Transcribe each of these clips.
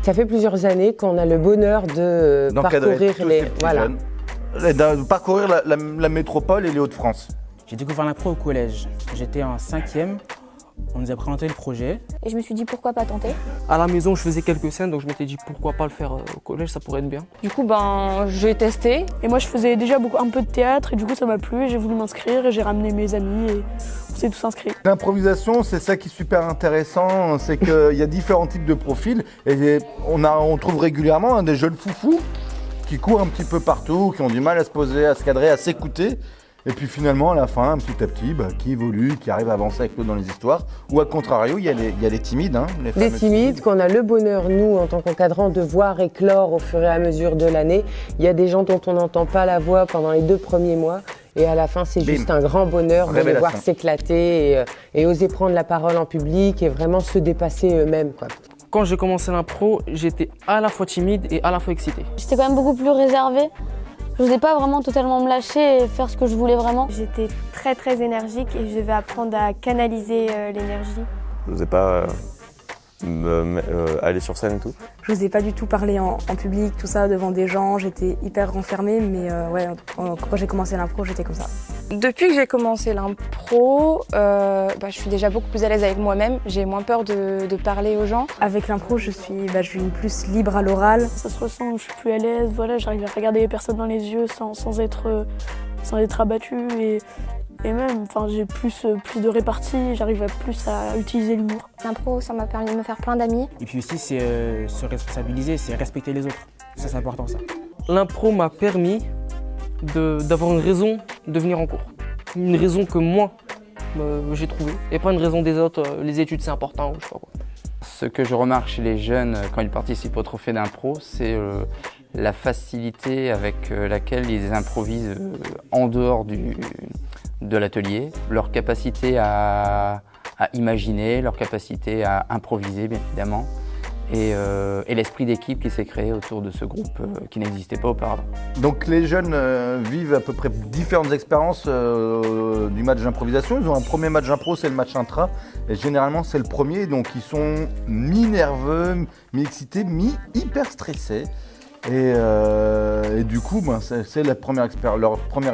Ça fait plusieurs années qu'on a le bonheur de parcourir de parcourir la métropole et les Hauts-de-France. J'ai découvert l'impro au collège. J'étais en 5e. On nous a présenté le projet. Et je me suis dit pourquoi pas tenter. À la maison, je faisais quelques scènes, donc je m'étais dit pourquoi pas le faire au collège, ça pourrait être bien. Du coup, j'ai testé. Et moi, je faisais déjà un peu de théâtre et du coup, ça m'a plu et j'ai voulu m'inscrire et j'ai ramené mes amis et on s'est tous inscrits. L'improvisation, c'est ça qui est super intéressant, c'est qu'il y a différents types de profils et on trouve régulièrement des jeunes foufous qui courent un petit peu partout, qui ont du mal à se poser, à se cadrer, à s'écouter. Et puis finalement, à la fin, petit à petit, qui évolue, qui arrive à avancer avec l'autre dans les histoires. Ou à contrario, il y a les timides. Les timides qu'on a le bonheur, nous, en tant qu'encadrants, de voir éclore au fur et à mesure de l'année. Il y a des gens dont on n'entend pas la voix pendant les 2 premiers mois. Et à la fin, c'est juste un grand bonheur de les voir s'éclater et oser prendre la parole en public et vraiment se dépasser eux-mêmes, quoi. Quand j'ai commencé l'impro, j'étais à la fois timide et à la fois excité. J'étais quand même beaucoup plus réservée. Je n'osais pas vraiment totalement me lâcher et faire ce que je voulais vraiment. J'étais très énergique et je devais apprendre à canaliser l'énergie. Je n'osais pas aller sur scène et tout. Je n'osais pas du tout parler en public, tout ça, devant des gens. J'étais hyper renfermée, mais quand j'ai commencé l'impro, j'étais comme ça. Depuis que j'ai commencé l'impro, je suis déjà beaucoup plus à l'aise avec moi-même. J'ai moins peur de parler aux gens. Avec l'impro, je suis plus libre à l'oral. Ça se ressent, je suis plus à l'aise, j'arrive à regarder les personnes dans les yeux sans être abattue et même, j'ai plus de répartie, j'arrive plus à utiliser l'humour. L'impro, ça m'a permis de me faire plein d'amis. Et puis aussi, c'est se responsabiliser, c'est respecter les autres. Ça, c'est important, ça. L'impro m'a permis d'avoir une raison de venir en cours. Une raison que moi, j'ai trouvée. Et pas une raison des autres, les études c'est important ou je sais pas quoi. Ce que je remarque chez les jeunes quand ils participent au trophée d'impro, c'est la facilité avec laquelle ils improvisent en dehors de l'atelier, leur capacité à imaginer, leur capacité à improviser bien évidemment, et l'esprit d'équipe qui s'est créé autour de ce groupe qui n'existait pas auparavant. Donc les jeunes vivent à peu près différentes expériences du match d'improvisation. Ils ont un premier match d'impro, c'est le match intra, et généralement c'est le premier, donc ils sont mi-nerveux, mi-excités, mi-hyper stressés. Et du coup, c'est leur première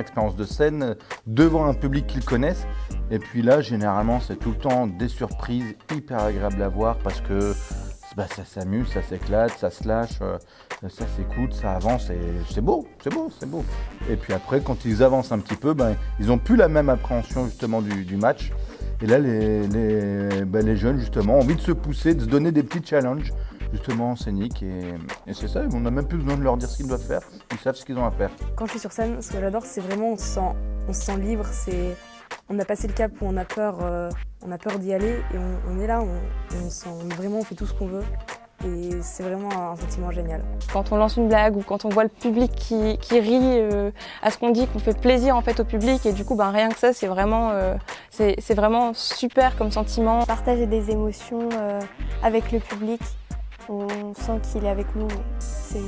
expérience de scène devant un public qu'ils connaissent. Et puis là, généralement, c'est tout le temps des surprises hyper agréables à voir parce que ça s'amuse, ça s'éclate, ça se lâche, ça s'écoute, ça avance et c'est beau. Et puis après, quand ils avancent un petit peu, ils n'ont plus la même appréhension justement du match. Et là, les jeunes justement ont envie de se pousser, de se donner des petits challenges. Justement scénique et c'est ça, on n'a même plus besoin de leur dire ce qu'ils doivent faire, ils savent ce qu'ils ont à faire. Quand je suis sur scène, ce que j'adore, c'est vraiment on se sent libre, on a passé le cap où on a peur d'y aller et on est là, on fait tout ce qu'on veut et c'est vraiment un sentiment génial. Quand on lance une blague ou quand on voit le public qui rit à ce qu'on dit, qu'on fait plaisir en fait au public et du coup rien que ça c'est vraiment super comme sentiment. Partager des émotions avec le public. On sent qu'il est avec nous, c'est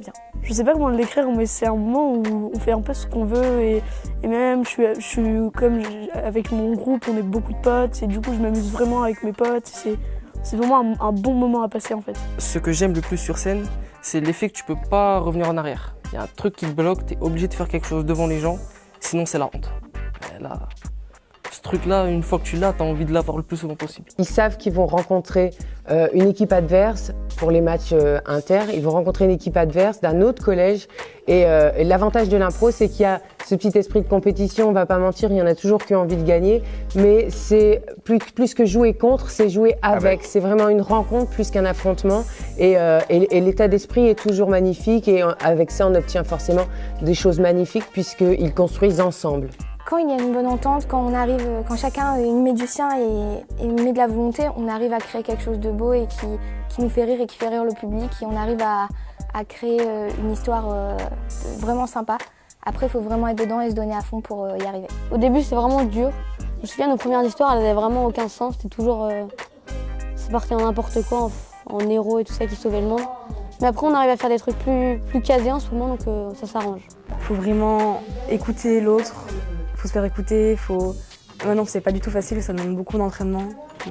bien. Je sais pas comment le décrire, mais c'est un moment où on fait un peu ce qu'on veut et même je suis comme avec mon groupe, on est beaucoup de potes et du coup je m'amuse vraiment avec mes potes. C'est vraiment un bon moment à passer en fait. Ce que j'aime le plus sur scène, c'est l'effet que tu peux pas revenir en arrière. Il y a un truc qui te bloque, tu es obligé de faire quelque chose devant les gens, sinon c'est la honte. Là, ce truc-là, une fois que tu l'as, tu as envie de l'avoir le plus souvent possible. Ils savent qu'ils vont rencontrer une équipe adverse pour les matchs inter. Ils vont rencontrer une équipe adverse d'un autre collège. Et l'avantage de l'impro, c'est qu'il y a ce petit esprit de compétition. On va pas mentir, il y en a toujours qui ont envie de gagner. Mais c'est plus que jouer contre, c'est jouer avec. C'est vraiment une rencontre plus qu'un affrontement. Et l'état d'esprit est toujours magnifique. Et avec ça, on obtient forcément des choses magnifiques puisqu'ils construisent ensemble. Quand il y a une bonne entente, quand chacun y met du sien et met de la volonté, on arrive à créer quelque chose de beau et qui nous fait rire et qui fait rire le public et on arrive à créer une histoire vraiment sympa. Après, il faut vraiment être dedans et se donner à fond pour y arriver. Au début, c'est vraiment dur. Je me souviens, nos premières histoires, elles n'avaient vraiment aucun sens. C'était toujours... c'est parti en n'importe quoi, en héros et tout ça qui sauvait le monde. Mais après, on arrive à faire des trucs plus casés en ce moment, donc ça s'arrange. Il faut vraiment écouter l'autre. Faut se faire écouter, Maintenant, c'est pas du tout facile, ça demande beaucoup d'entraînement,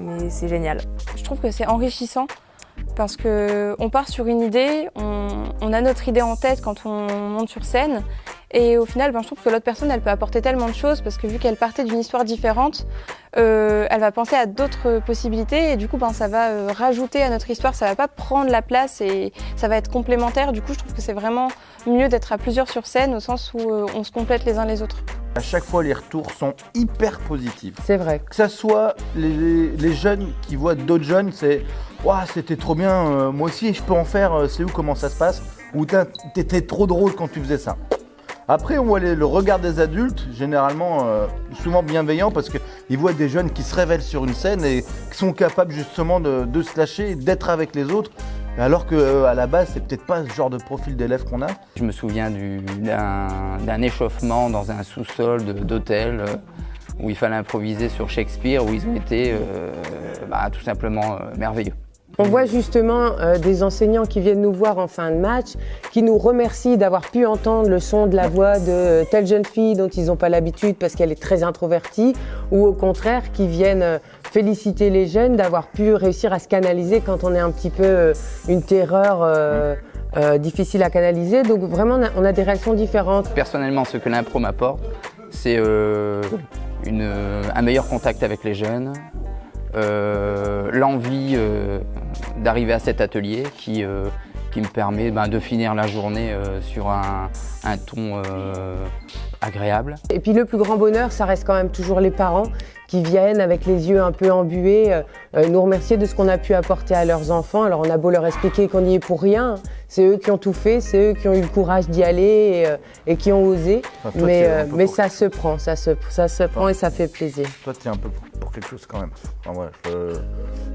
mais c'est génial. Je trouve que c'est enrichissant parce qu'on part sur une idée, on a notre idée en tête quand on monte sur scène, et au final, je trouve que l'autre personne, elle peut apporter tellement de choses, parce que vu qu'elle partait d'une histoire différente, elle va penser à d'autres possibilités, et du coup, ça va rajouter à notre histoire, ça va pas prendre la place, et ça va être complémentaire. Du coup, je trouve que c'est vraiment mieux d'être à plusieurs sur scène, au sens où on se complète les uns les autres. À chaque fois, les retours sont hyper positifs. C'est vrai. Que ça soit les jeunes qui voient d'autres jeunes, c'est « Waouh, c'était trop bien, moi aussi je peux en faire, c'est où, comment ça se passe ?» Ou « T'étais trop drôle quand tu faisais ça ». Après, on voit le regard des adultes, généralement souvent bienveillant, parce qu'ils voient des jeunes qui se révèlent sur une scène et qui sont capables justement de se lâcher, d'être avec les autres, alors qu'à la base, c'est peut-être pas ce genre de profil d'élève qu'on a. Je me souviens d'un échauffement dans un sous-sol d'hôtel où il fallait improviser sur Shakespeare, où ils ont été tout simplement merveilleux. On voit justement des enseignants qui viennent nous voir en fin de match, qui nous remercient d'avoir pu entendre le son de la voix de telle jeune fille dont ils n'ont pas l'habitude parce qu'elle est très introvertie, ou au contraire qui viennent féliciter les jeunes d'avoir pu réussir à se canaliser quand on est un petit peu une terreur difficile à canaliser. Donc vraiment on a des réactions différentes. Personnellement, ce que l'impro m'apporte, c'est un meilleur contact avec les jeunes, l'envie d'arriver à cet atelier qui me permet de finir la journée sur un ton agréable. Et puis le plus grand bonheur, ça reste quand même toujours les parents qui viennent avec les yeux un peu embués, nous remercier de ce qu'on a pu apporter à leurs enfants. Alors on a beau leur expliquer qu'on n'y est pour rien, c'est eux qui ont tout fait, c'est eux qui ont eu le courage d'y aller et qui ont osé. Enfin, toi, mais ça se prend, ça se prend et ça fait plaisir. Toi, tu es un peu pour quelque chose quand même. Enfin, ouais, je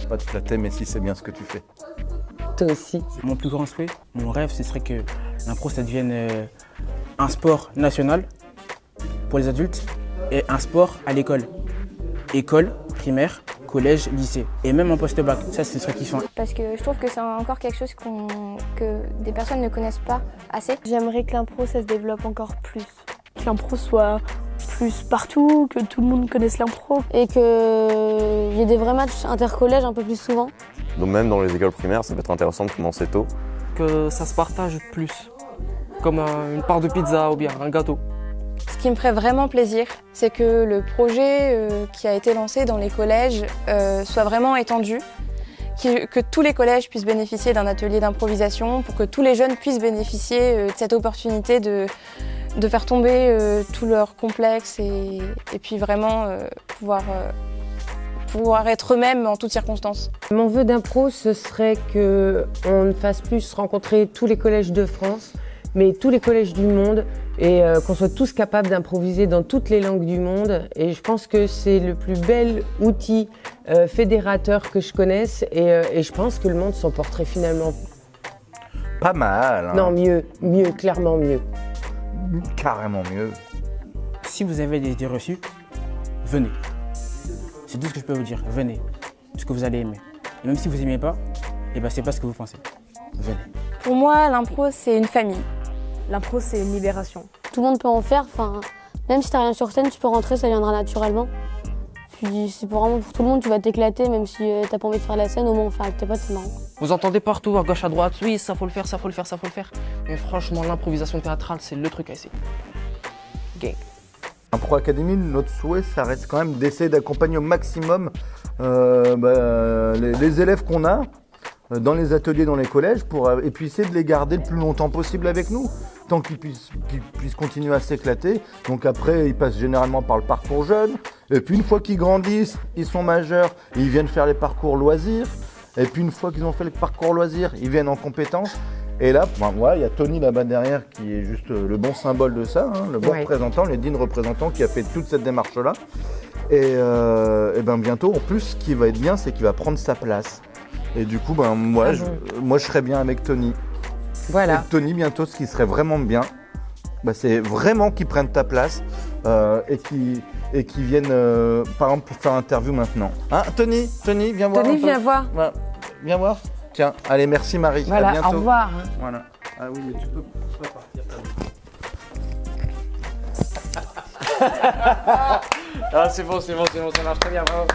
veux pas te flatter, mais si c'est bien ce que tu fais. Toi aussi. Mon plus grand souhait, mon rêve, ce serait que l'impro, ça devienne un sport national pour les adultes et un sport à l'école. École, primaire, collège, lycée et même en post-bac. Ça, ce serait kiffant. Parce que je trouve que c'est encore quelque chose que des personnes ne connaissent pas assez. J'aimerais que l'impro, ça se développe encore plus. Que l'impro soit plus partout, que tout le monde connaisse l'impro. Et qu'il y ait des vrais matchs intercollèges un peu plus souvent. Donc même dans les écoles primaires, ça peut être intéressant de commencer tôt. Que ça se partage plus, comme une part de pizza ou bien un gâteau. Ce qui me ferait vraiment plaisir, c'est que le projet qui a été lancé dans les collèges soit vraiment étendu, que tous les collèges puissent bénéficier d'un atelier d'improvisation pour que tous les jeunes puissent bénéficier de cette opportunité de faire tomber tous leurs complexes et puis vraiment pouvoir être eux-mêmes en toutes circonstances. Mon vœu d'impro, ce serait qu'on ne fasse plus rencontrer tous les collèges de France, mais tous les collèges du monde, et qu'on soit tous capables d'improviser dans toutes les langues du monde. Et je pense que c'est le plus bel outil fédérateur que je connaisse, et je pense que le monde s'en porterait finalement pas mal. Hein. Non, mieux, clairement mieux. Carrément mieux. Si vous avez des idées reçues, venez. C'est tout ce que je peux vous dire, venez. Ce que vous allez aimer. Et même si vous n'aimez pas, c'est pas ce que vous pensez. Venez. Pour moi, l'impro, c'est une famille. L'impro, c'est une libération. Tout le monde peut en faire, même si t'as rien sur scène, tu peux rentrer, ça viendra naturellement. Puis c'est vraiment pour tout le monde, tu vas t'éclater, même si t'as pas envie de faire la scène, au moins en faire avec tes potes, c'est marrant. Vous entendez partout, à gauche, à droite, oui, ça faut le faire, ça faut le faire, ça faut le faire. Mais franchement, l'improvisation théâtrale, c'est le truc à essayer. Gang. Impro Academy, notre souhait, ça reste quand même d'essayer d'accompagner au maximum les élèves qu'on a dans les ateliers, dans les collèges, et puis essayer de les garder le plus longtemps possible avec nous, tant qu'ils puissent continuer à s'éclater. Donc après, ils passent généralement par le parcours jeune, et puis une fois qu'ils grandissent, ils sont majeurs, ils viennent faire les parcours loisirs, et puis une fois qu'ils ont fait le parcours loisirs, ils viennent en compétences. Et là, il y a Tony là-bas derrière qui est juste le bon symbole de ça, hein, le bon représentant, le digne représentant qui a fait toute cette démarche-là. Et bientôt, en plus, ce qui va être bien, c'est qu'il va prendre sa place. Et du coup, moi, je serais bien avec Tony. Voilà. Et Tony, bientôt, ce qui serait vraiment bien, c'est vraiment qu'il prenne ta place et qu'il vienne, par exemple, pour faire l'interview maintenant. Hein, Tony, viens voir. Tony, viens voir. Ouais, viens voir. Tiens, allez, merci Marie. Voilà, à bientôt. au revoir. Voilà. Ah oui, mais tu peux pas partir. Ah, c'est bon, ça marche très bien, bravo.